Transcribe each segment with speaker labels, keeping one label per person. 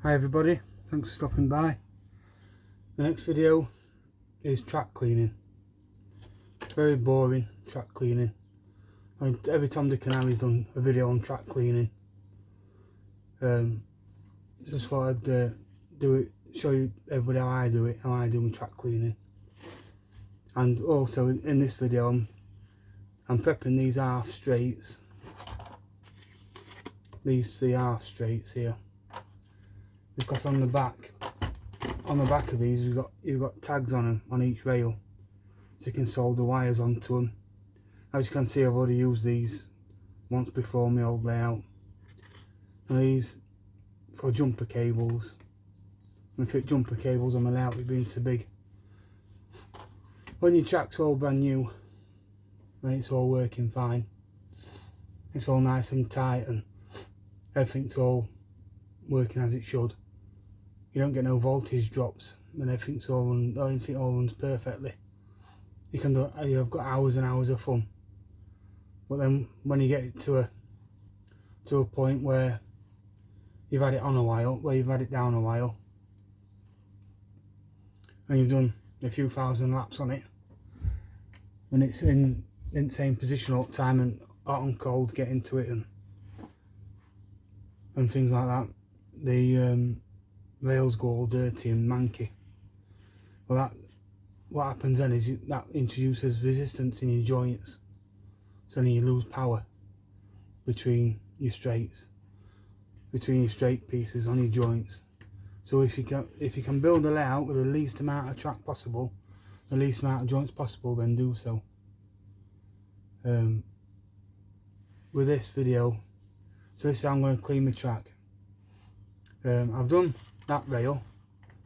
Speaker 1: Hi everybody, thanks for stopping by. The next video is track cleaning. Very boring track cleaning. Every Tom, Dick and Harry's done a video on track cleaning. Just thought I'd do it, show you everybody how I do it, how I do my track cleaning. And also in this video I'm prepping these half straights. These 3 half straights here. Because on the back of these you've got tags on them on each rail, so you can solder wires onto them. As you can see, I've already used these once before my old layout. And these for jumper cables. And fit jumper cables on my layout with being so big. When your track's all brand new and it's all working fine, it's all nice and tight and everything's all working as it should, you don't get no voltage drops and everything all runs perfectly. You've got hours and hours of fun. But then when you get it to a point where you've had it on a while, where you've had it down a while, and you've done a few thousand laps on it, and it's in the same position all the time, and hot and cold get into it and things like that, the rails go all dirty and manky. Well, what happens then is that introduces resistance in your joints, so then you lose power between your straight pieces on your joints. So if you can build a layout with the least amount of track possible, the least amount of joints possible, then do so. With this video, so this is how I'm going to clean my track. I've done that rail,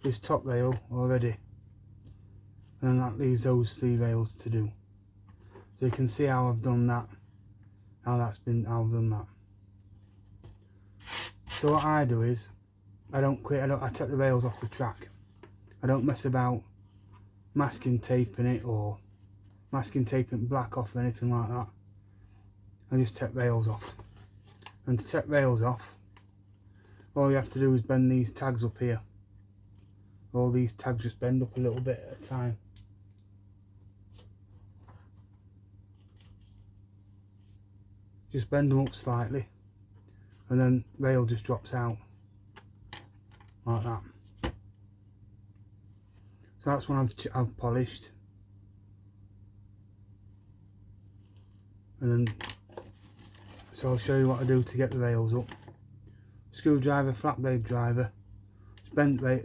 Speaker 1: this top rail already, and that leaves those 3 rails to do. So you can see how I've done that, how I've done that. So what I do is I take the rails off the track. I don't mess about masking taping it or masking taping black off or anything like that. I just take rails off. And to take rails off, all you have to do is bend these tags up here. All these tags just bend up a little bit at a time. Just bend them up slightly, and then rail just drops out like that. So that's one I've polished, and then so I'll show you what I do to get the rails up. Screwdriver, flat blade driver,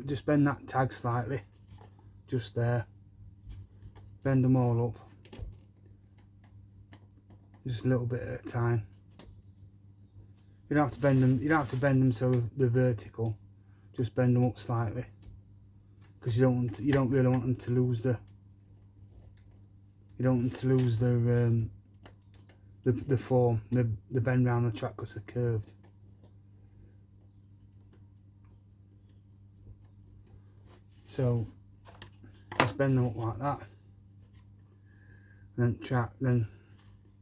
Speaker 1: just bend that tag slightly, just there. Bend them all up, just a little bit at a time. You don't have to bend them. You don't have to bend them so they're vertical. Just bend them up slightly, because you don't really want them to lose the. You don't want to lose their the form, the bend round the track because they're curved. So just bend them up like that, and then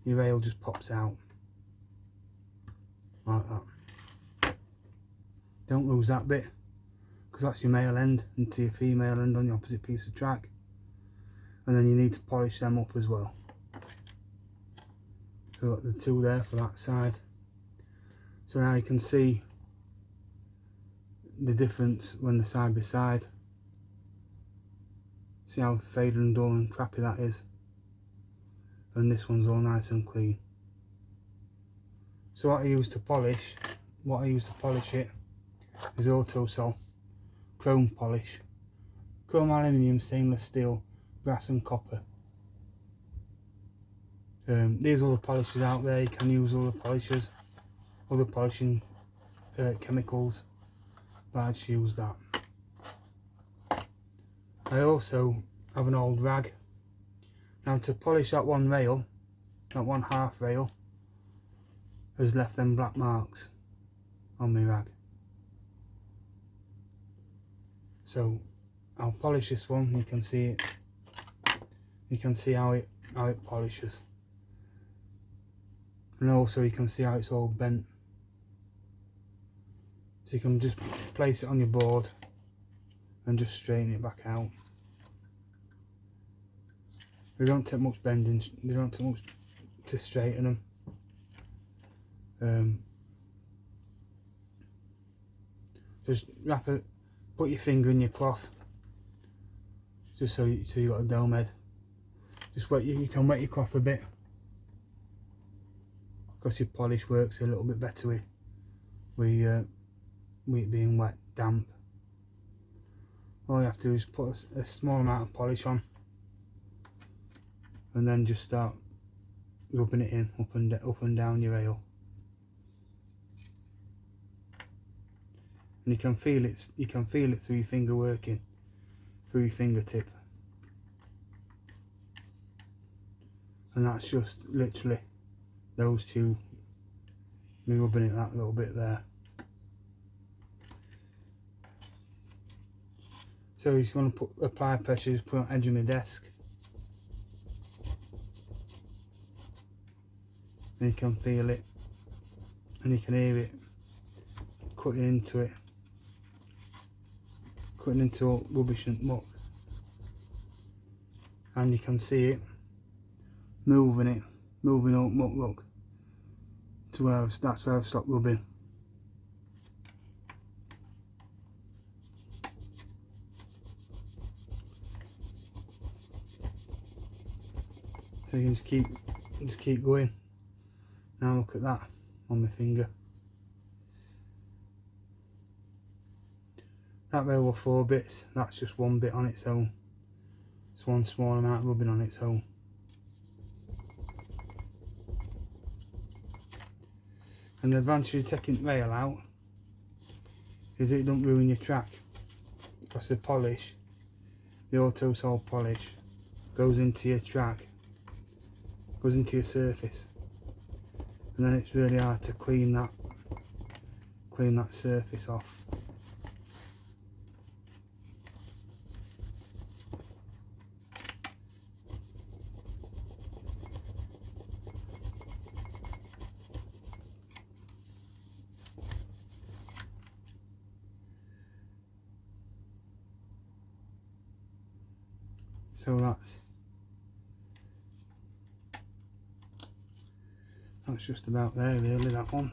Speaker 1: your rail just pops out like that. Don't lose that bit, because that's your male end into your female end on the opposite piece of track, and then you need to polish them up as well. So I've got the 2 there for that side. So now you can see the difference when they're side by side. See how faded and dull and crappy that is, and this one's all nice and clean. So what I use to polish it is Autosol chrome polish, chrome, aluminium, stainless steel, brass and copper. There's all the polishes out there. You can use all the polishes, all the polishing chemicals, but I just use that. I also have an old rag. Now to polish that one rail, that one half rail, has left them black marks on my rag. So I'll polish this one. You can see it. You can see how it polishes, and also you can see how it's all bent. So you can just place it on your board and just straighten it back out. They don't take much bending, they don't take much to straighten them. Just wrap it, put your finger in your cloth, just so you got a dome head. Just wet you can wet your cloth a bit, because your polish works a little bit better with it being wet, damp. All you have to do is put a small amount of polish on, and then just start rubbing it in up and down your rail. And you can feel it through your finger working, through your fingertip. And that's just literally those two, me rubbing it that little bit there. So if you want to apply pressure, just put it on the edge of my desk. And you can feel it, and you can hear it cutting into it. Cutting into all rubbish and muck, and you can see it moving up, look, to where that's where I've stopped rubbing. So you can just keep going. Now look at that on my finger. That rail were 4 bits, that's just 1 bit on its own. It's one small amount of rubbing on its own. And the advantage of taking the rail out is it don't ruin your track, because the polish, the auto solid polish, goes into your track, goes into your surface, and then it's really hard to clean that surface off. So that's just about there really, that one.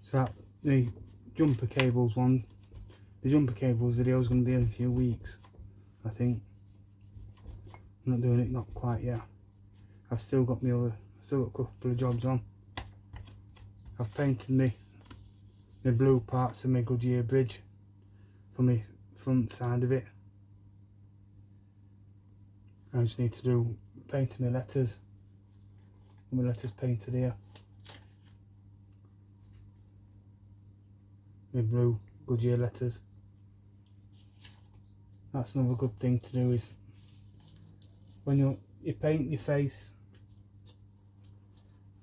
Speaker 1: So that, the jumper cables video is going to be in a few weeks, I think. I'm not doing it, not quite yet. I've still got a couple of jobs on. I've painted the blue parts of my Goodyear bridge for my front side of it. I just need to paint my letters. My letters painted here. My blue Goodyear letters. That's another good thing to do, is when you paint your face,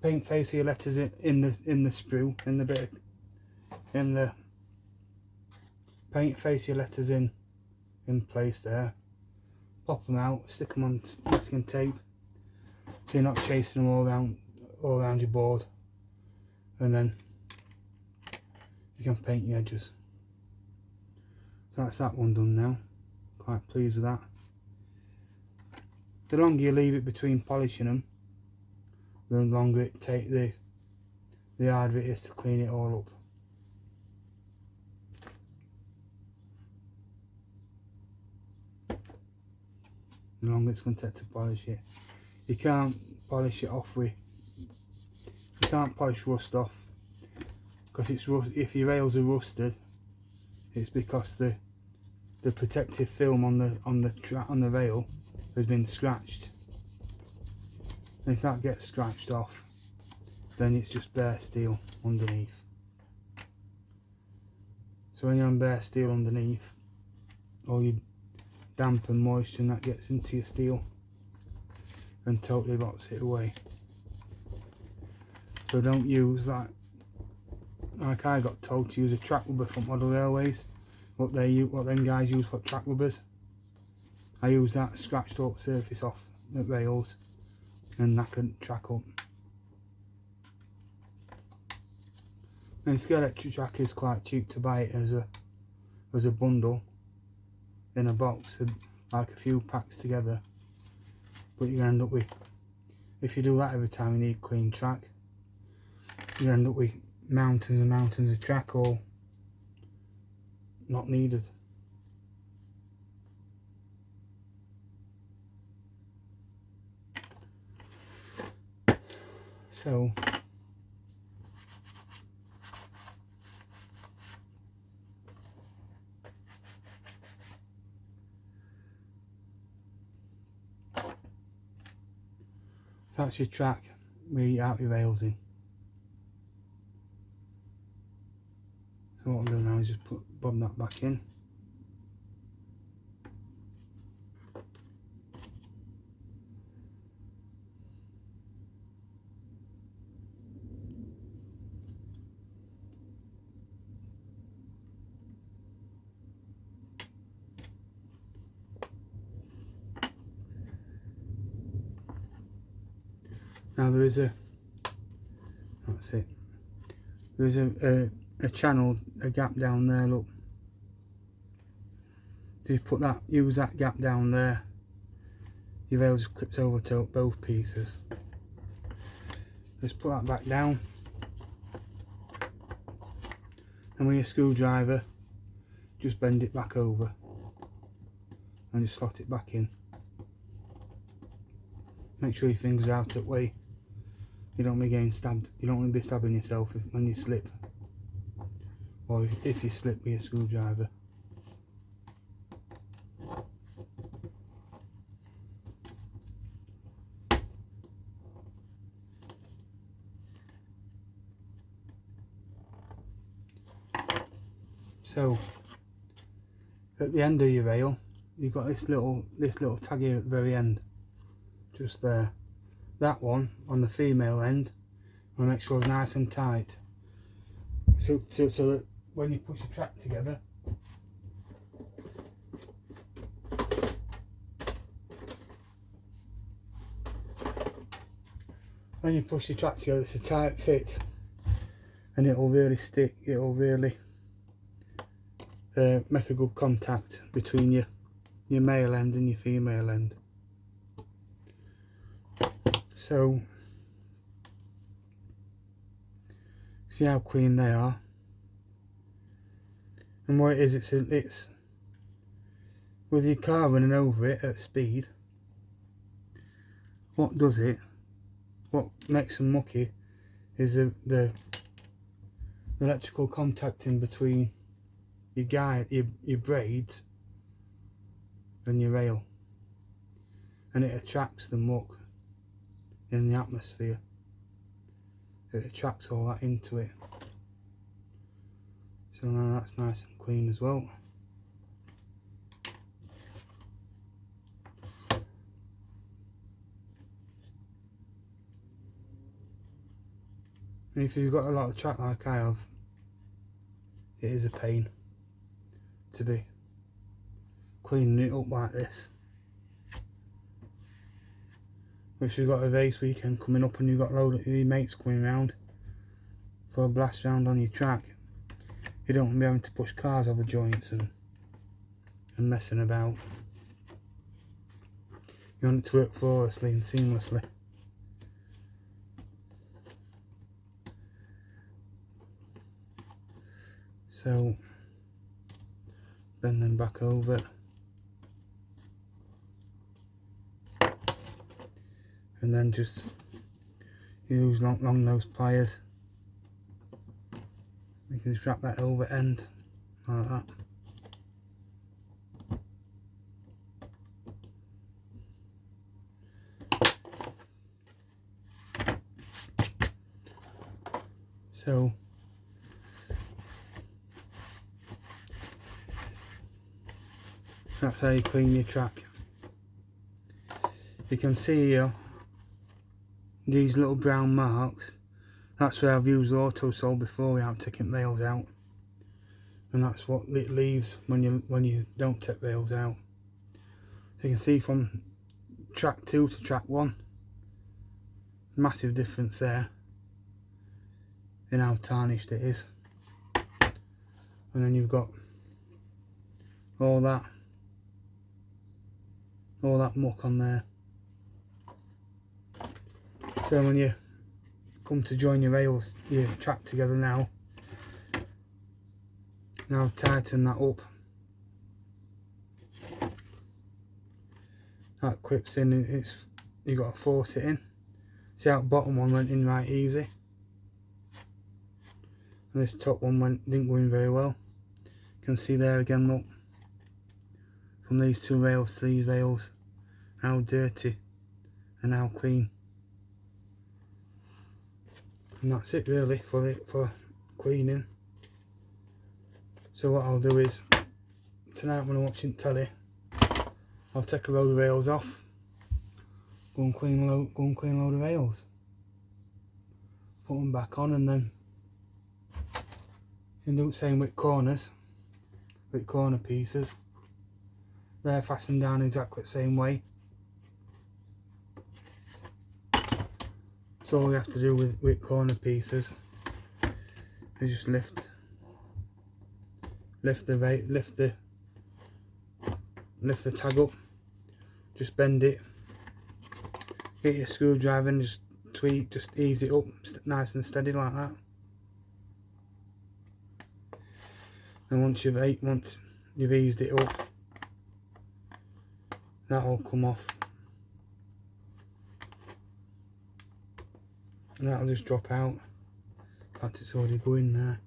Speaker 1: paint face of your letters in the sprue, paint face of your letters in place there. Pop them out, stick them on masking tape, so you're not chasing them all around your board, and then you can paint your edges. So that's that one done now. Quite pleased with that. The longer you leave it between polishing them, the longer it the harder it is to clean it all up. The longer it's going to take to polish it. You can't polish it off you can't polish rust off, because if your rails are rusted, it's because the protective film on the rail has been scratched, and if that gets scratched off, then it's just bare steel underneath. So when you're on bare steel underneath, all your damp and moisture and that gets into your steel, and totally rots it away. So don't use that, like I got told to use a track rubber from Model Railways, what them guys use for track rubbers. I use that, scratched all the surface off the rails and that can track up. And Scalextric track is quite cheap to buy it as a bundle in a box, like a few packs together. But you're gonna end up with, if you do that every time you need clean track, you're gonna end up with mountains and mountains of track all not needed. So that's your track where you out your rails in. So what I'm doing now is just bob that back in. Now there is that's it. There is a channel, a gap down there. Look, just put that, use that gap down there. Your rail just clips over to both pieces. Just put that back down, and with your screwdriver, just bend it back over, and just slot it back in. Make sure your fingers are out of the way. You don't want to be getting stabbed. You don't want to be stabbing yourself when you slip, or if you slip with your screwdriver. So at the end of your rail, you've got this little tag here at the very end, just there. That one on the female end, I want to make sure it's nice and tight, so that when you push the track together, it's a tight fit, and it'll really stick. It'll really make a good contact between your male end and your female end. So see how clean they are, and what it is, it's with your car running over it at speed. What makes them mucky is the electrical contact in between your braids and your rail, and it attracts the muck in the atmosphere. It attracts all that into it. So now that's nice and clean as well. And if you've got a lot of track like I have, it is a pain to be cleaning it up like this. If you've got a race weekend coming up and you've got a load of your mates coming round for a blast round on your track, you don't want to be having to push cars over joints and messing about. You want it to work flawlessly and seamlessly. So bend them back over. And then just use long nose pliers. You can just wrap that over end like that. So that's how you clean your track. You can see here these little brown marks, that's where I've used auto sole before without taking rails out, and that's what it leaves when you don't take rails out. So you can see from track 2 to track 1, massive difference there in how tarnished it is. And then you've got all that muck on there. So when you come to join your rails, your track together now tighten that up. That clips in, you've got to force it in. See how the bottom one went in right easy, and this top one didn't go in very well. You can see there again, look, from these two rails to these rails, how dirty and how clean. And that's it really for cleaning. So what I'll do is, tonight when I'm watching telly, I'll take a load of rails off, go and clean a load of rails, put them back on, and then you can do the same with corners, with corner pieces. They're fastened down exactly the same way. So all you have to do with corner pieces is just lift the tag up, just bend it, get your screwdriver and just tweak, just ease it up nice and steady like that. And once you've eased it up, that'll come off. And that'll just drop out. In fact, it's already going there.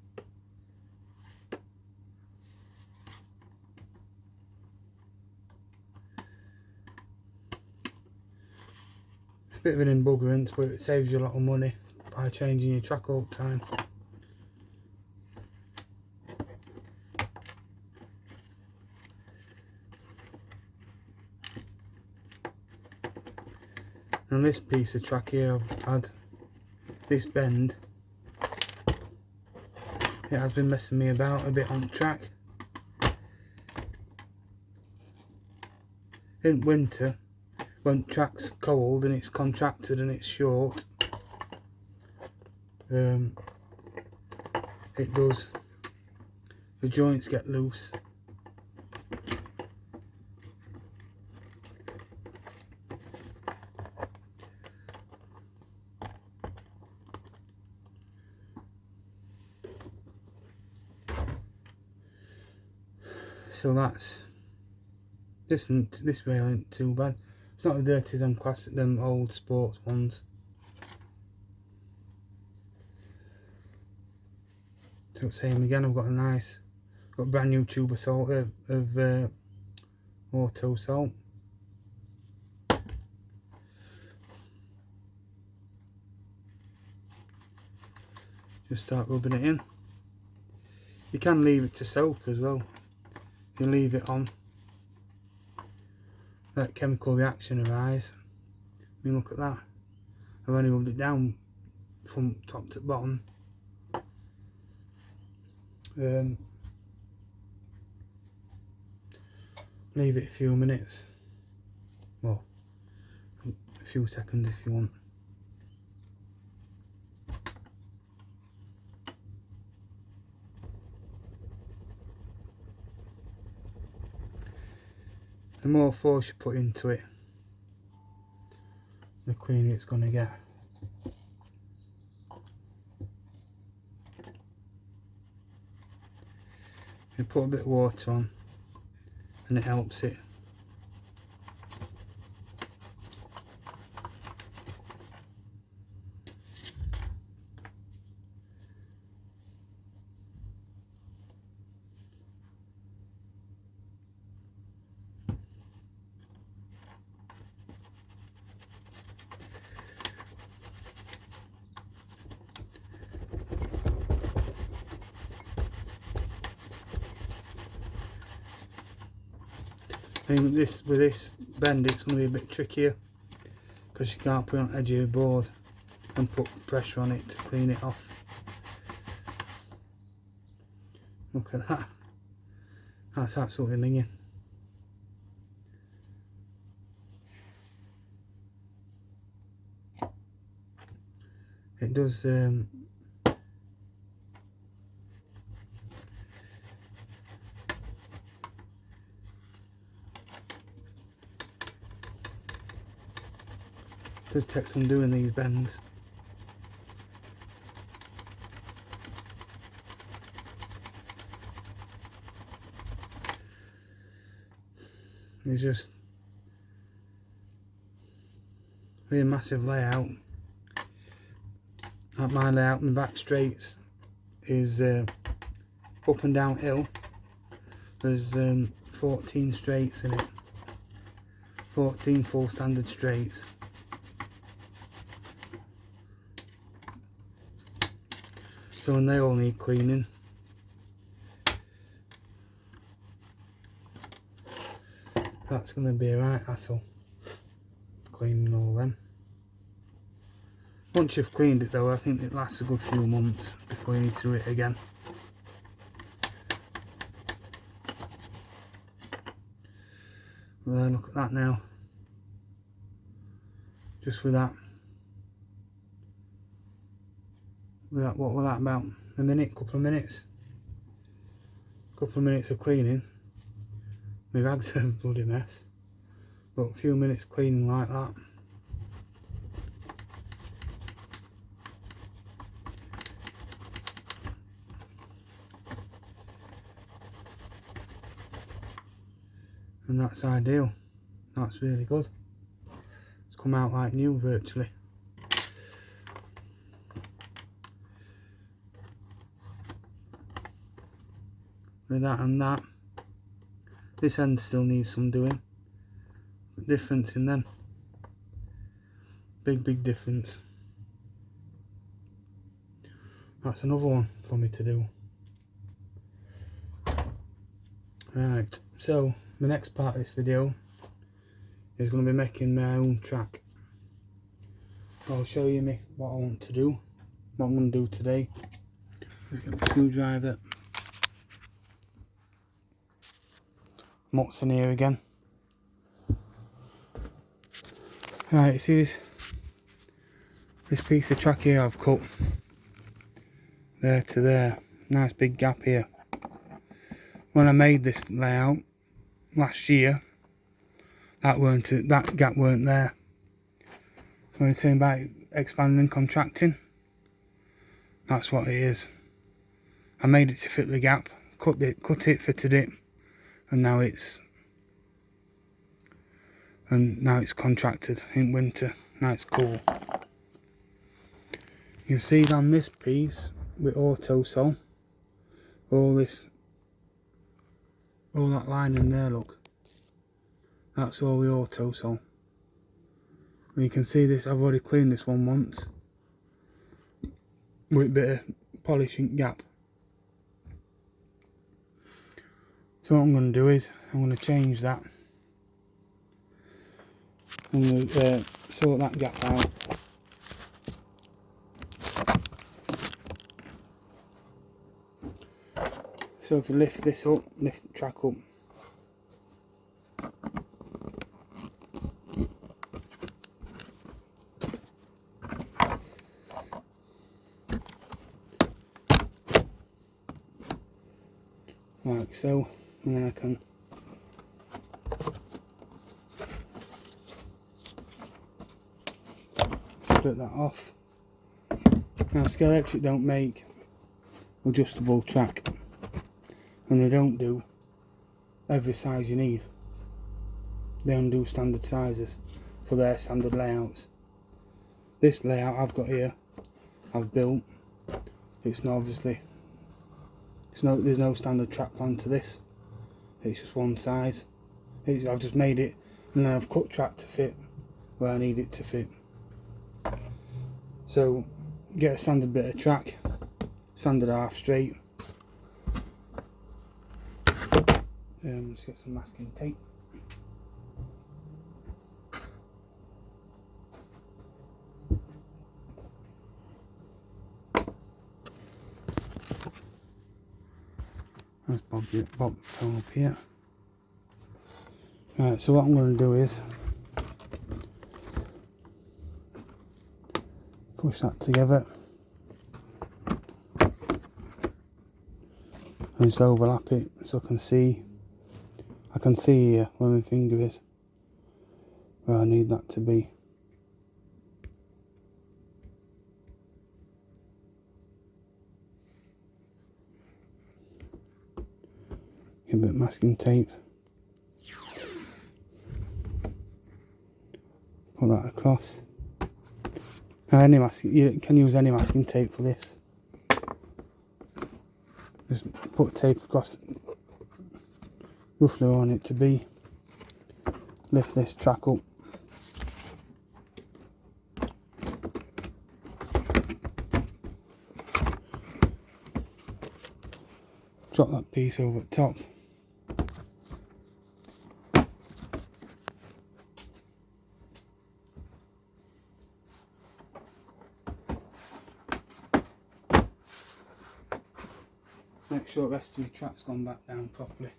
Speaker 1: It's a bit of an embuggerance, but it saves you a lot of money by changing your track all the time. And this piece of track here, I've had this bend. It has been messing me about a bit on the track. In winter, when track's cold and it's contracted and it's short, it does, the joints get loose. So that's this rail ain't too bad. It's not as dirty as them old sports ones. So same again, I've got a brand new tube of salt of auto salt. Just start rubbing it in. You can leave it to soak as well. You leave it on, let chemical reaction arise. I mean, look at that. I've only rubbed it down from top to bottom. Leave it a few minutes, well, a few seconds if you want. The more force you put into it, the cleaner it's going to get. You put a bit of water on and it helps it. And with this bend, it's going to be a bit trickier because you can't put it on the edge of your board. and put pressure on it to clean it off. Look at that. That's absolutely minging. It does take some doing these bends. It's just really massive layout. Like my layout in the back straights is up and down hill. There's 14 straights in it. 14 full standard straights. So when they all need cleaning. That's going to be a right hassle, cleaning all them. Once you've cleaned it though, I think it lasts a good few months before you need to do it again. Well, look at that now. Just with that. What was that, about a minute, couple of minutes? Couple of minutes of cleaning. My bag's a bloody mess, but a few minutes cleaning like that. And that's ideal. That's really good. It's come out like new virtually. With that and that. This end still needs some doing. The difference in them. Big difference. That's another one for me to do. Right, so the next part of this video is going to be making my own track. I'll show you what I want to do, what I'm going to do today. Just get a screwdriver. Mutt's in here again. Right, you see this piece of track here I've cut there to there. Nice big gap here. When I made this layout last year, that gap weren't there. When we're saying about expanding and contracting, that's what it is. I made it to fit the gap, cut it, fitted it. And now it's contracted in winter. Now it's cool. You can see on this piece with auto sew, all that line in there, look. That's all with auto sew. And you can see this. I've already cleaned this one once with a bit of polishing gap. So what I'm going to do is, I'm going to change that. I'm going to sort that gap out. So if you lift this up, lift the track up. Like so. And then I can split that off. Now Scalextric don't make adjustable track, and they don't do every size you need. They only do standard sizes for their standard layouts. This layout I've got here, I've built. It's not obviously. There's no standard track plan to this. It's just one size. I've just made it, and then I've cut track to fit where I need it to fit. So get a standard bit of track, standard half straight. Let's get some masking tape. There's Bob phone up here. Right, so what I'm going to do is push that together and just overlap it so I can see here where my finger is, where I need that to be. Get a bit of masking tape. Put that across. Now you can use any masking tape for this. Just put tape across roughly where I want it to be. Lift this track up. Drop that piece over the top. Make sure the rest of your track's gone back down properly.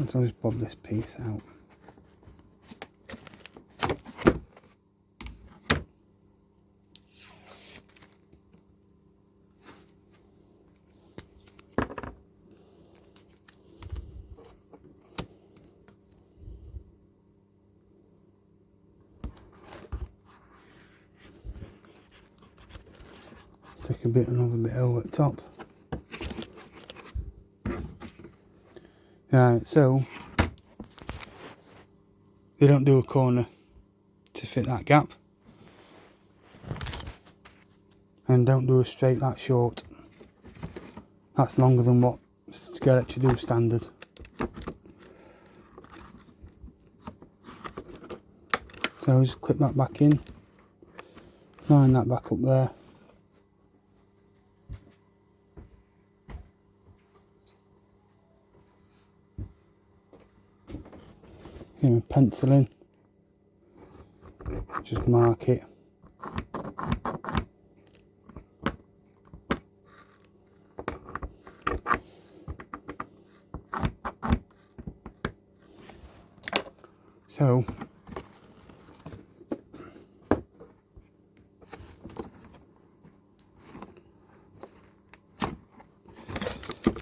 Speaker 1: So I'll just bob this piece out. Take another bit over the top. Right, so they don't do a corner to fit that gap, and don't do a straight that short. That's longer than what Scalextric do standard. So I'll just clip that back in, line that back up there. Get my pencil in, just mark it. So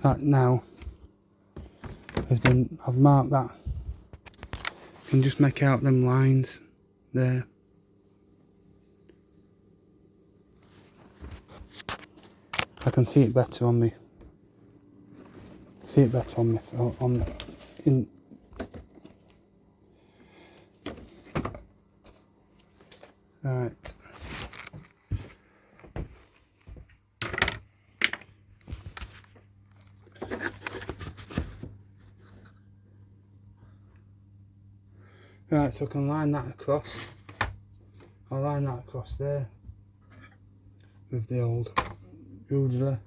Speaker 1: that now has been, I've marked that. And just make out them lines there. I can see it better on me. See it better on me in. Right. Right, so I can line that across. I'll line that across there with the old ruler.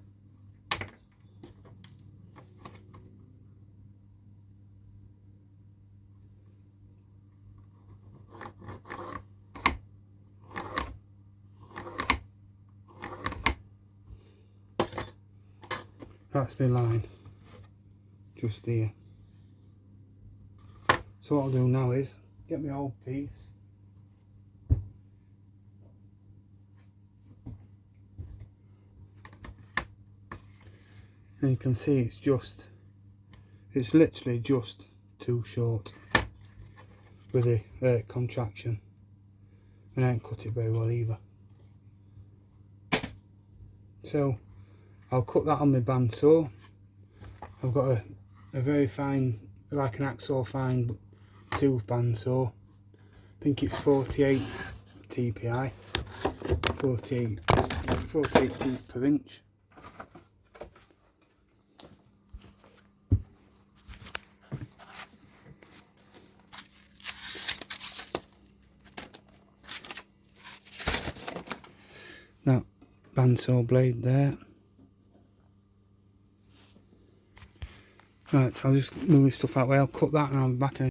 Speaker 1: That's my line, just here. So what I'll do now is get my old piece, and you can see it's literally just too short with the contraction, and I ain't cut it very well either. So I'll cut that on my bandsaw. I've got a very fine, like an hacksaw fine tooth bandsaw. I think it's 48 TPI, 48 teeth per inch. That bandsaw blade there. Right, I'll just move this stuff out way. I'll cut that and I'll be back in a